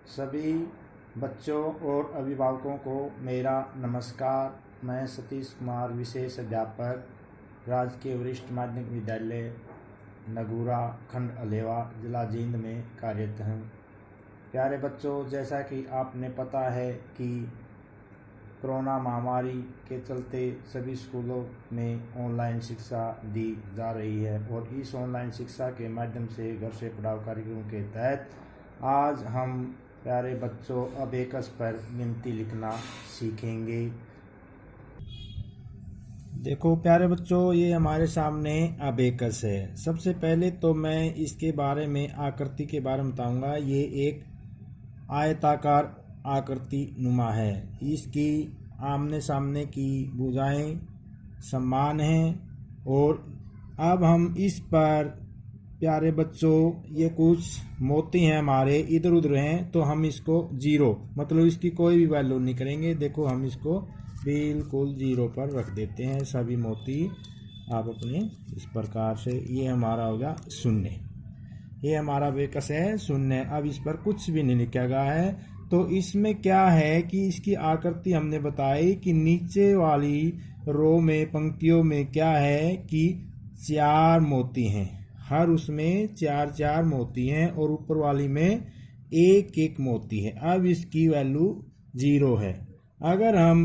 सभी बच्चों और अभिभावकों को मेरा नमस्कार। मैं सतीश कुमार, विशेष अध्यापक, राजकीय वरिष्ठ माध्यमिक विद्यालय नगूरा, खंड अलेवा, जिला जींद में कार्यरत हूँ। प्यारे बच्चों, जैसा कि आपने पता है कि कोरोना महामारी के चलते सभी स्कूलों में ऑनलाइन शिक्षा दी जा रही है और इस ऑनलाइन शिक्षा के माध्यम से घर से पढ़ाओ कार्यक्रम के तहत आज हम प्यारे बच्चों अबेकस पर गिनती लिखना सीखेंगे। देखो प्यारे बच्चों, ये हमारे सामने अबेकस है। सबसे पहले तो मैं इसके बारे में आकृति के बारे में बताऊंगा। ये एक आयताकार आकृति नुमा है। इसकी आमने सामने की भुजाएं समान हैं और अब हम इस पर प्यारे बच्चों, ये कुछ मोती हैं हमारे इधर उधर हैं, तो हम इसको जीरो मतलब इसकी कोई भी वैल्यू नहीं करेंगे। देखो हम इसको बिल्कुल जीरो पर रख देते हैं सभी मोती। आप अपने इस प्रकार से, ये हमारा होगा शून्य। ये हमारा अबेकस है शून्य। अब इस पर कुछ भी नहीं लिखा गया है। तो इसमें क्या है कि इसकी आकृति हमने बताई कि नीचे वाली रो में, पंक्तियों में क्या है कि 4 मोती हैं। हर उसमें 4 मोती हैं और ऊपर वाली में 1 मोती है। अब इसकी वैल्यू 0 है। अगर हम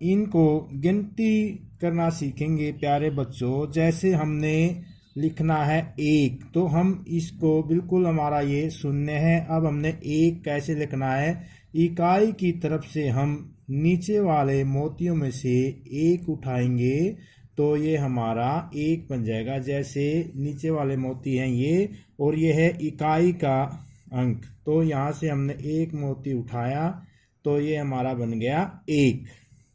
इनको गिनती करना सीखेंगे प्यारे बच्चों, जैसे हमने लिखना है 1, तो हम इसको बिल्कुल, हमारा ये शून्य है। अब हमने 1 कैसे लिखना है, इकाई की तरफ से हम नीचे वाले मोतियों में से 1 उठाएंगे तो ये हमारा 1 बन जाएगा। जैसे नीचे वाले मोती हैं ये, और ये है इकाई का अंक, तो यहाँ से हमने 1 मोती उठाया तो ये हमारा बन गया 1।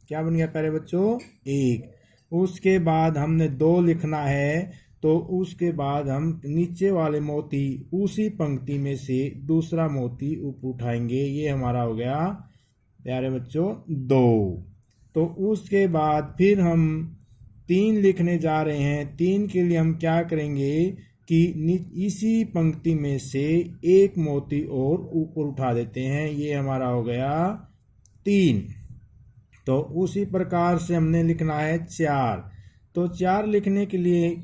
क्या बन गया प्यारे बच्चों? 1। उसके बाद हमने 2 लिखना है, तो उसके बाद हम नीचे वाले मोती, उसी पंक्ति में से दूसरा मोती ऊपर उठाएंगे। ये हमारा हो गया प्यारे बच्चों 2। तो उसके बाद फिर हम 3 लिखने जा रहे हैं। 3 के लिए हम क्या करेंगे कि इसी पंक्ति में से 1 मोती और ऊपर उठा देते हैं। ये हमारा हो गया 3। तो उसी प्रकार से हमने लिखना है 4। तो 4 लिखने के लिए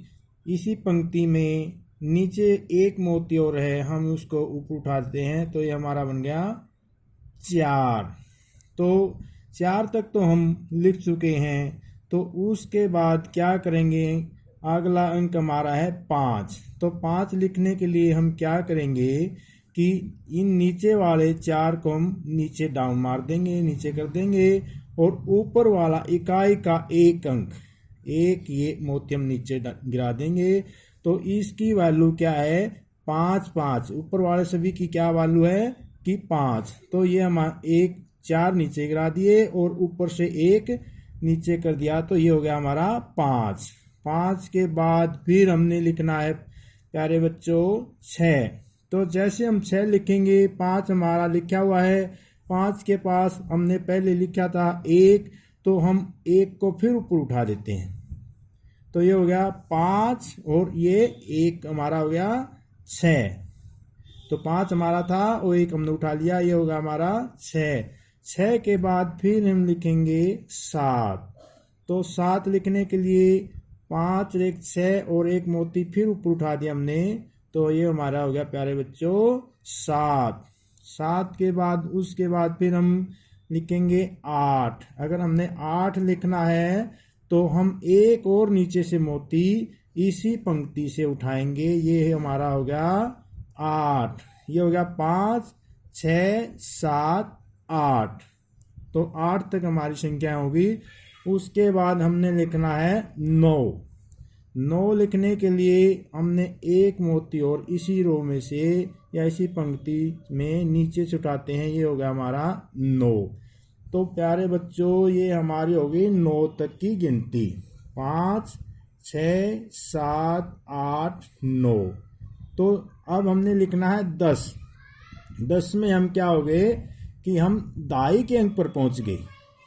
इसी पंक्ति में नीचे 1 मोती और है, हम उसको ऊपर उठाते हैं तो ये हमारा बन गया 4। तो 4 तक तो हम लिख चुके हैं। तो उसके बाद क्या करेंगे, अगला अंक हमारा है 5। तो 5 लिखने के लिए हम क्या करेंगे कि इन नीचे वाले 4 को हम नीचे डाउन मार देंगे, नीचे कर देंगे, और ऊपर वाला इकाई का 1 अंक, 1 ये मोती हम नीचे गिरा देंगे। तो इसकी वैल्यू क्या है, 5 ऊपर वाले सभी की क्या वैल्यू है कि 5। तो ये हम 4 नीचे गिरा दिए और ऊपर से 1 नीचे कर दिया, तो ये हो गया हमारा 5। 5 के बाद फिर हमने लिखना है प्यारे बच्चों 6। तो जैसे हम 6 लिखेंगे, 5 हमारा लिखा हुआ है, 5 के पास हमने पहले लिखा था 1, तो हम 1 को फिर ऊपर उठा देते हैं। तो ये हो गया 5 और ये 1 हमारा हो गया 6। तो 5 हमारा था और 1 हमने उठा लिया, ये होगा हमारा 6। 6 के बाद फिर हम लिखेंगे 7। तो 7 लिखने के लिए 5, 1, 6 और 1 मोती फिर ऊपर उठा दिया हमने, तो ये हमारा हो गया प्यारे बच्चों 7। 7 के बाद उसके बाद फिर हम लिखेंगे 8। अगर हमने 8 लिखना है तो हम 1 और नीचे से मोती इसी पंक्ति से उठाएंगे। ये हमारा हो गया 8। ये हो गया 5, 6, 7, 8। तो 8 तक हमारी संख्या होगी। उसके बाद हमने लिखना है 9। 9 लिखने के लिए हमने 1 मोती और इसी रो में से या इसी पंक्ति में नीचे से उठाते हैं। ये हो गया हमारा 9। तो प्यारे बच्चों, ये हमारी होगी 9 तक की गिनती। 5, 6, 7, 8, 9। तो अब हमने लिखना है 10। 10 में हम क्या हो गए कि हम दाई के अंक पर पहुंच गए।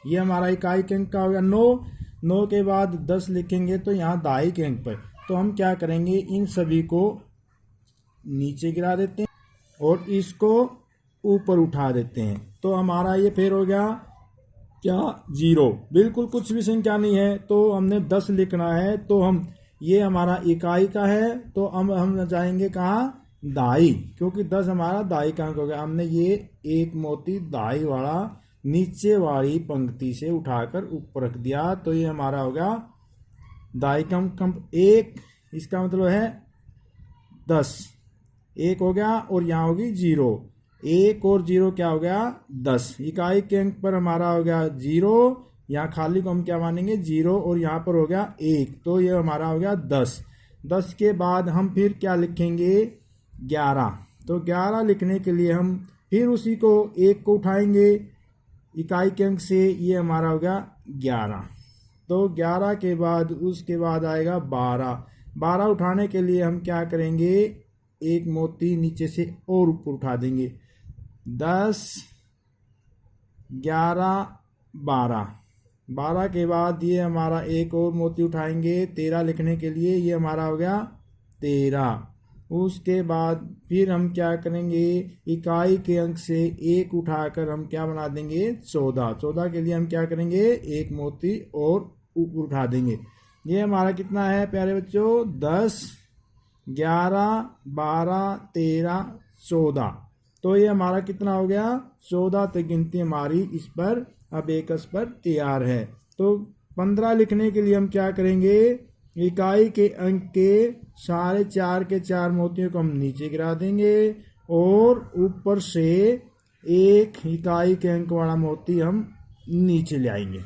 ये हमारा इकाई के अंक का हो गया 9। 9 के बाद 10 लिखेंगे तो यहाँ दाई के अंक पर, तो हम क्या करेंगे, इन सभी को नीचे गिरा देते हैं और इसको ऊपर उठा देते हैं। तो हमारा ये फिर हो गया क्या, 0। बिल्कुल कुछ भी संख्या नहीं है तो हमने 10 लिखना है। तो हम ये हमारा इकाई का है तो हम जाएंगे कहाँ, दाई, क्योंकि 10 हमारा दाई का अंक हो गया। हमने ये एक मोती दाई वाला नीचे वाली पंक्ति से उठाकर ऊपर रख दिया तो ये हमारा हो गया दाई का अंक 1। इसका मतलब है 10, 1 हो गया और यहाँ होगी 0। 1 और 0 क्या हो गया, 10। इकाई के अंक पर हमारा हो गया 0, यहाँ खाली को हम क्या मानेंगे 0 और यहाँ पर हो गया 1, तो ये हमारा हो गया 10। 10 के बाद हम फिर क्या लिखेंगे, 11। तो 11 लिखने के लिए हम फिर उसी को 1 को उठाएंगे इकाई के अंक से, ये हमारा हो गया 11। तो 11 के बाद उसके बाद आएगा 12। 12 उठाने के लिए हम क्या करेंगे, एक मोती नीचे से और ऊपर उठा देंगे। 10, 11, 12। 12 के बाद ये हमारा एक और मोती उठाएंगे 13 लिखने के लिए, ये हमारा हो गया 13। उसके बाद फिर हम क्या करेंगे, इकाई के अंक से 1 उठाकर हम क्या बना देंगे 14। 14 के लिए हम क्या करेंगे, एक मोती और ऊपर उठा देंगे। ये हमारा कितना है प्यारे बच्चों, 10, 11, 12, 13, 14। तो ये हमारा कितना हो गया, 14 तक गिनती हमारी इस पर अबेकस पर तैयार है। तो 15 लिखने के लिए हम क्या करेंगे, इकाई के अंक के सारे 4 के 4 मोतियों को हम नीचे गिरा देंगे और ऊपर से एक इकाई के अंक वाला मोती हम नीचे ले आएंगे।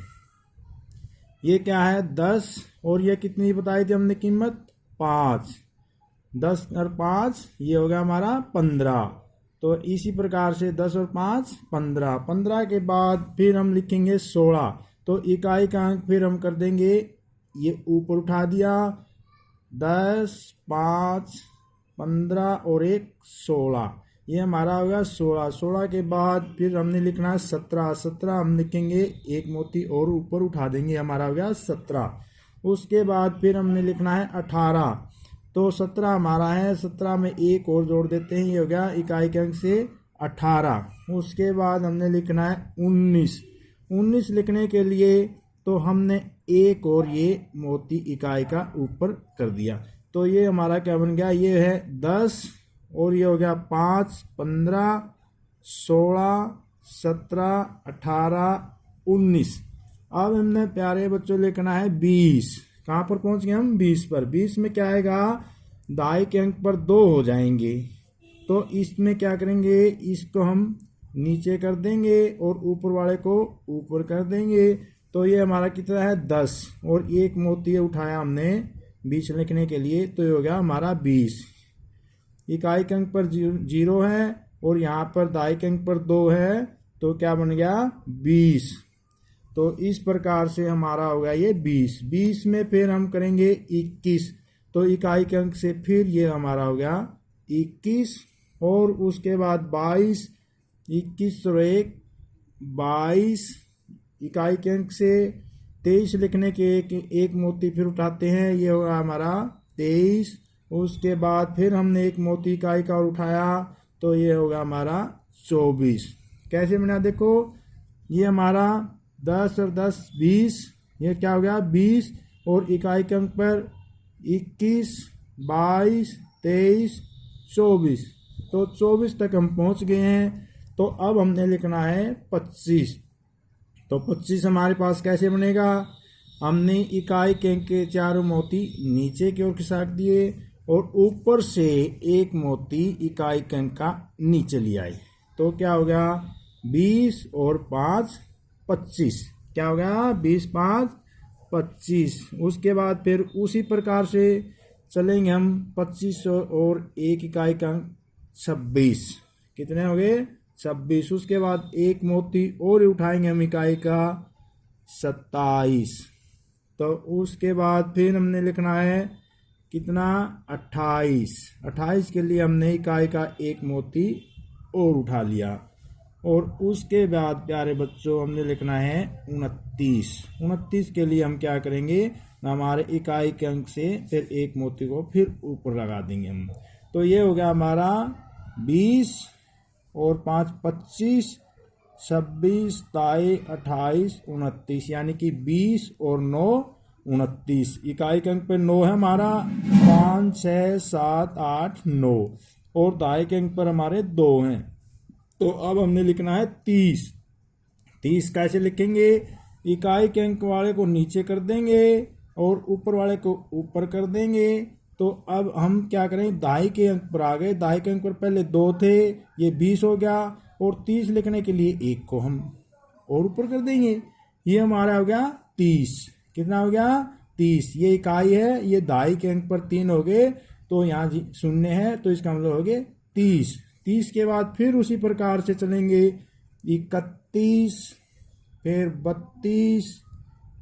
ये क्या है 10 और ये कितनी बताई थी हमने कीमत, 5। 10 और 5 ये हो गया हमारा 15। तो इसी प्रकार से 10 और 5 15। 15 के बाद फिर हम लिखेंगे 16। तो इकाई का अंक फिर हम कर देंगे, ये ऊपर उठा दिया, 10, 5, 15 और 1 16। ये हमारा होगा 16। 16 के बाद फिर हमने लिखना है 17। 17 हम लिखेंगे, एक मोती और ऊपर उठा देंगे, हमारा हो गया 17। उसके बाद फिर हमने लिखना है 18। तो 17 हमारा है, 17 में एक और जोड़ देते हैं, ये हो गया इकाई के अंक से 18। उसके बाद हमने लिखना है 19। 19 लिखने के लिए तो हमने एक और ये मोती इकाई का ऊपर कर दिया। तो ये हमारा क्या बन गया, ये है 10 और ये हो गया 5, 15, 16, 17, 18, 19। अब हमने प्यारे बच्चों लिखना है 20। कहाँ पर पहुंच गए हम, 20 पर। 20 में क्या आएगा, दाई के अंक पर 2 हो जाएंगे। तो इसमें क्या करेंगे, इसको हम नीचे कर देंगे और ऊपर वाले को ऊपर कर देंगे। तो ये हमारा कितना है 10 और एक मोती उठाया हमने 20 लिखने के लिए, तो ये हो गया हमारा 20। इकाई के अंक पर 0 है और यहाँ पर दाई के अंक पर 2 है, तो क्या बन गया 20। तो इस प्रकार से हमारा हो गया ये 20। 20 में फिर हम करेंगे 21। तो इकाई के अंक से फिर ये हमारा हो गया 21 और उसके बाद 22। 21 और 1 22। इकाई के अंक से 23 लिखने के एक मोती फिर उठाते हैं, ये होगा हमारा 23। उसके बाद फिर हमने एक मोती इकाई का और उठाया, तो ये होगा हमारा 24। कैसे बना, देखो ये हमारा 10 और 10 20, ये क्या हो गया 20 और इकाई के अंक पर 21, 22, 23, 24। तो 24 तक हम पहुंच गए हैं। तो अब हमने लिखना है 25। तो 25 हमारे पास कैसे बनेगा, हमने इकाई के अंक के 4 मोती नीचे की ओर खिसक दिए और ऊपर से एक मोती इकाई के अंक का नीचे ले आए। तो क्या हो गया 20 और 5 25। क्या हो गया 20, 5, 25। उसके बाद फिर उसी प्रकार से चलेंगे हम 25 और एक इकाई का अंक 26। कितने हो गए 26। उसके बाद एक मोती और उठाएंगे हम इकाई का 27। तो उसके बाद फिर हमने लिखना है कितना 28। 28 के लिए हमने इकाई का एक मोती और उठा लिया और उसके बाद प्यारे बच्चों हमने लिखना है 29। 29 के लिए हम क्या करेंगे, हमारे इकाई के अंक से फिर एक मोती को फिर ऊपर लगा देंगे हम। तो ये हो गया हमारा 20, और 5 25, 26, 27, 28, 29, यानी कि 20 और 9 29। इकाई के अंक पर 9 है हमारा, 5 6 7 8 9, और दहाई के अंक पर हमारे 2 हैं। तो अब हमने लिखना है 30। 30 कैसे लिखेंगे? इकाई के अंक वाले को नीचे कर देंगे और ऊपर वाले को ऊपर कर देंगे। तो अब हम क्या करें, दहाई के अंक पर आ गए। दहाई के अंक पर पहले 2 थे, ये 20 हो गया, और 30 लिखने के लिए 1 को हम और ऊपर कर देंगे। ये हमारा हो गया 30। कितना हो गया? 30। ये इकाई है, ये दहाई के अंक पर 3 हो गए, तो यहाँ 0 है, तो इसका मतलब हो गए 30। 30 के बाद फिर उसी प्रकार से चलेंगे, 31, फिर 32,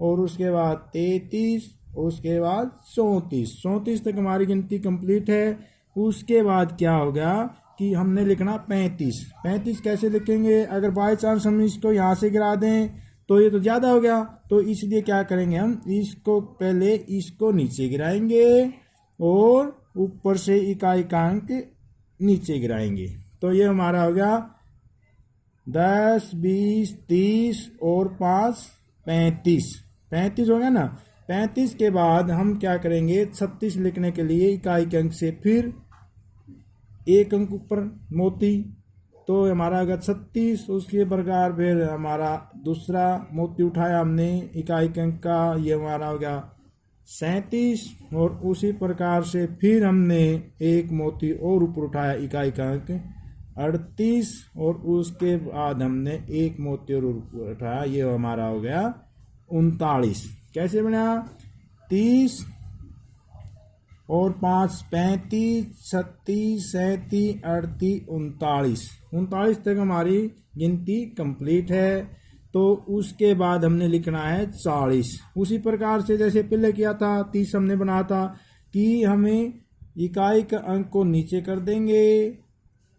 और उसके बाद 33, उसके बाद 34। 34 तक हमारी गिनती कंप्लीट है। उसके बाद क्या हो गया कि हमने लिखना 35। 35 कैसे लिखेंगे? अगर बाई चांस हम इसको यहाँ से गिरा दें तो ये तो ज़्यादा हो गया, तो इसलिए क्या करेंगे, हम इसको पहले इसको नीचे गिराएंगे और ऊपर से इकाई का अंक नीचे गिराएंगे। तो ये हमारा हो गया 10, 20, 30 और 5 35। 35 हो गया ना। 35 के बाद हम क्या करेंगे, 36 लिखने के लिए इकाई के अंक से फिर 1 अंक ऊपर मोती, तो हमारा होगा 36। उसके प्रकार फिर हमारा दूसरा मोती उठाया हमने इकाई के अंक का, ये हमारा हो गया 37, और उसी प्रकार से फिर हमने 1 मोती और ऊपर उठाया इकाई का अंक 38, और उसके बाद हमने 1 मोती और ऊपर उठाया, ये हमारा हो गया 39। कैसे बना? 30 और 5 35, 36, 37, 38, 39। 39 तक हमारी गिनती कंप्लीट है। तो उसके बाद हमने लिखना है 40। उसी प्रकार से जैसे पहले किया था, 30 हमने बनाया था कि हमें इकाई का अंक को नीचे कर देंगे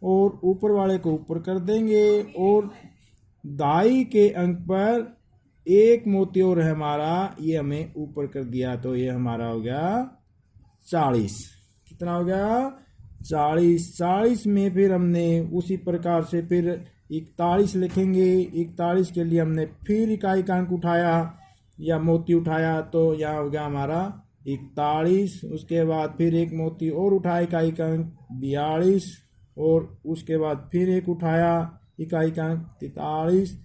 और ऊपर वाले को ऊपर कर देंगे, और दहाई के अंक पर 1 मोती और है हमारा, ये हमें ऊपर कर दिया, तो ये हमारा हो गया 40। कितना हो गया? 40। 40 में फिर हमने उसी प्रकार से फिर 41 लिखेंगे। 41 के लिए हमने फिर इकाई का अंक उठाया या मोती उठाया, तो यहाँ हो गया हमारा 41। उसके बाद फिर 1 मोती और उठाया इकाई का अंक 42, और उसके बाद फिर 1 उठाया इकाई का अंक 43,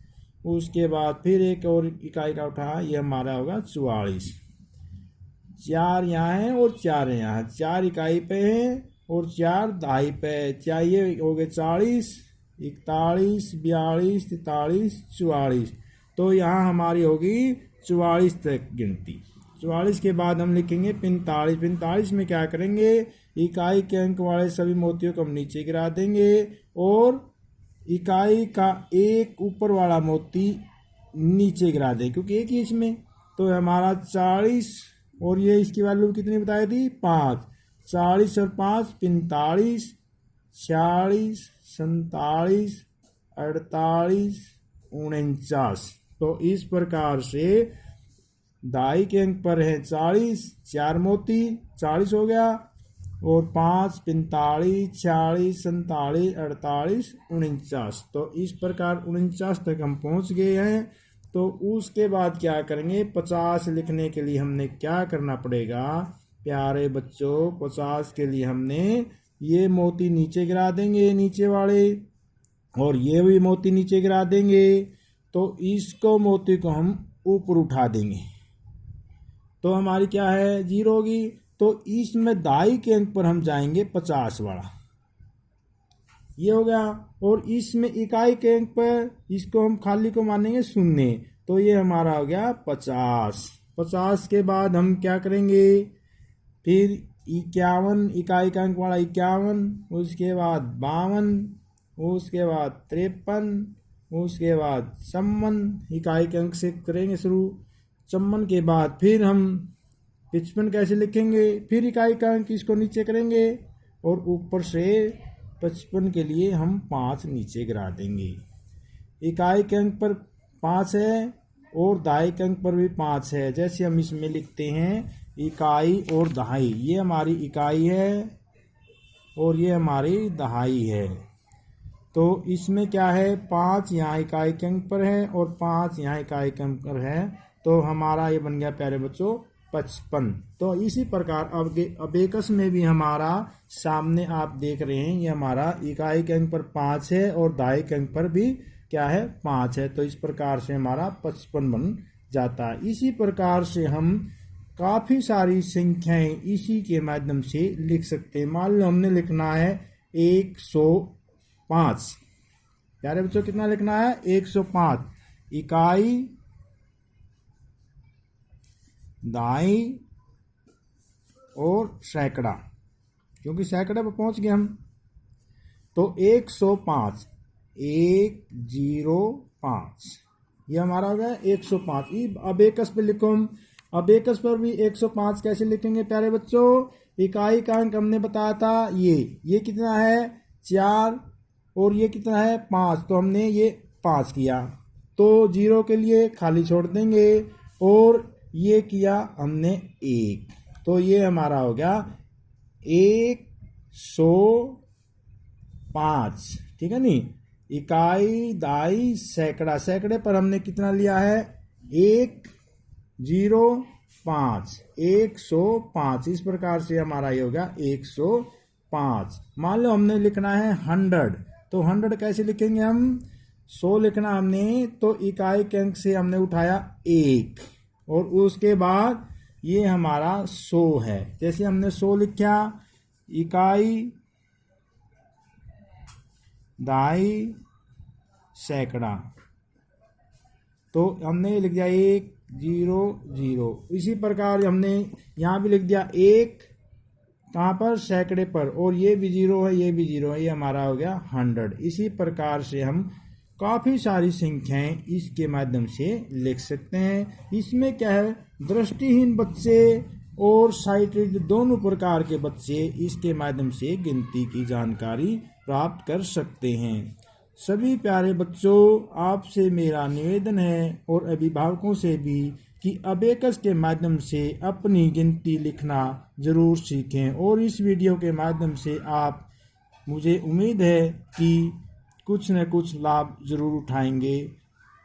उसके बाद फिर 1 और इकाई का उठाया, ये हमारा होगा 44। 4 यहाँ है और 4 यहाँ, 4 इकाई पे है और 4 दहाई पे है। चाहिए हो गए 40, 41, 42, 43, 44। तो यहाँ हमारी होगी 44 तक गिनती। 44 के बाद हम लिखेंगे 45। 45 में क्या करेंगे, इकाई के अंक वाले सभी मोतियों को हम नीचे गिरा देंगे और इकाई का एक ऊपर वाला मोती नीचे गिरा दें, क्योंकि एक ही इसमें। तो हमारा 40, और ये इसकी वैल्यू कितनी बताई थी? 5। 40 और 5 45, 46, 47, 48, 49। तो इस प्रकार से दहाई के अंक पर है 40, 4 मोती 40 हो गया, और 5 45, 46, 47, 48, 49। तो इस प्रकार 49 तक हम पहुंच गए हैं। तो उसके बाद क्या करेंगे, 50 लिखने के लिए हमने क्या करना पड़ेगा प्यारे बच्चों? 50 के लिए हमने ये मोती नीचे गिरा देंगे, नीचे वाले, और ये भी मोती नीचे गिरा देंगे। तो इसको मोती को हम ऊपर उठा देंगे, तो हमारी क्या है? 0 होगी। तो इसमें दहाई के अंक पर हम जाएंगे 50 वाला, ये हो गया। और इसमें इकाई के अंक पर इसको हम खाली को मानेंगे 0, तो ये हमारा हो गया 50। 50 के बाद हम क्या करेंगे, फिर 51 इकाई का अंक वाला 51, उसके बाद 52, उसके बाद 53, उसके बाद 54 इकाई के अंक से करेंगे शुरू। 54 के बाद फिर हम 55 कैसे लिखेंगे, फिर इकाई का अंक इसको नीचे करेंगे और ऊपर से 55 के लिए हम 5 नीचे गिरा देंगे। इकाई के अंक पर 5 है और दहाई के अंक पर भी 5 है। जैसे हम इसमें लिखते हैं इकाई और दहाई, ये हमारी इकाई है और ये हमारी दहाई है। तो इसमें क्या है, 5 यहाँ इकाई के अंक पर है और 5 यहाँ इकाई के अंक पर है, तो हमारा ये बन गया प्यारे बच्चों 55। तो इसी प्रकार अब अबेकस में भी हमारा सामने आप देख रहे हैं, ये हमारा इकाई के अंक पर 5 है और दहाई के अंक पर भी क्या है 5 है। तो इस प्रकार से हमारा 55 बन जाता है। इसी प्रकार से हम काफ़ी सारी संख्याएं इसी के माध्यम से लिख सकते हैं। मान लो हमने लिखना है 105। प्यारे बच्चों कितना लिखना है, 105 इकाई, दहाई और सैकड़ा, क्योंकि सैकड़े पर पहुंच गए हम। तो 105 105 ये हमारा हो गया 105। अबेकस पे लिखो हम, अबेकस पर भी 105 कैसे लिखेंगे प्यारे बच्चों, इकाई का अंक हमने बताया था ये कितना है 4 और ये कितना है 5, तो हमने ये 5 किया, तो 0 के लिए खाली छोड़ देंगे और ये किया हमने 1, तो ये हमारा हो गया 105। ठीक है नी, इकाई, दहाई, सैकड़ा, सैकड़े पर हमने कितना लिया है 105, 105। इस प्रकार से हमारा ये होगा 105। मान लो हमने लिखना है 100, तो 100 कैसे लिखेंगे हम, 100 लिखना हमने, तो इकाई के अंक से हमने उठाया 1 और उसके बाद ये हमारा 100 है। जैसे हमने 100 लिखा, इकाई, दहाई, सैकड़ा, तो हमने लिख दिया 100। इसी प्रकार हमने यहाँ भी लिख दिया 1 कहाँ पर, सैकड़े पर, और ये भी 0 है, ये भी 0 है, ये हमारा हो गया 100। इसी प्रकार से हम काफ़ी सारी संख्याएं इसके माध्यम से लिख सकते हैं। इसमें क्या है, दृष्टिहीन बच्चे और साइटेड दोनों प्रकार के बच्चे इसके माध्यम से गिनती की जानकारी प्राप्त कर सकते हैं। सभी प्यारे बच्चों, आपसे मेरा निवेदन है और अभिभावकों से भी कि अबेकस के माध्यम से अपनी गिनती लिखना ज़रूर सीखें और इस वीडियो के माध्यम से आप, मुझे उम्मीद है कि कुछ न कुछ लाभ ज़रूर उठाएंगे।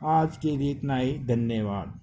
आज के लिए इतना ही, धन्यवाद।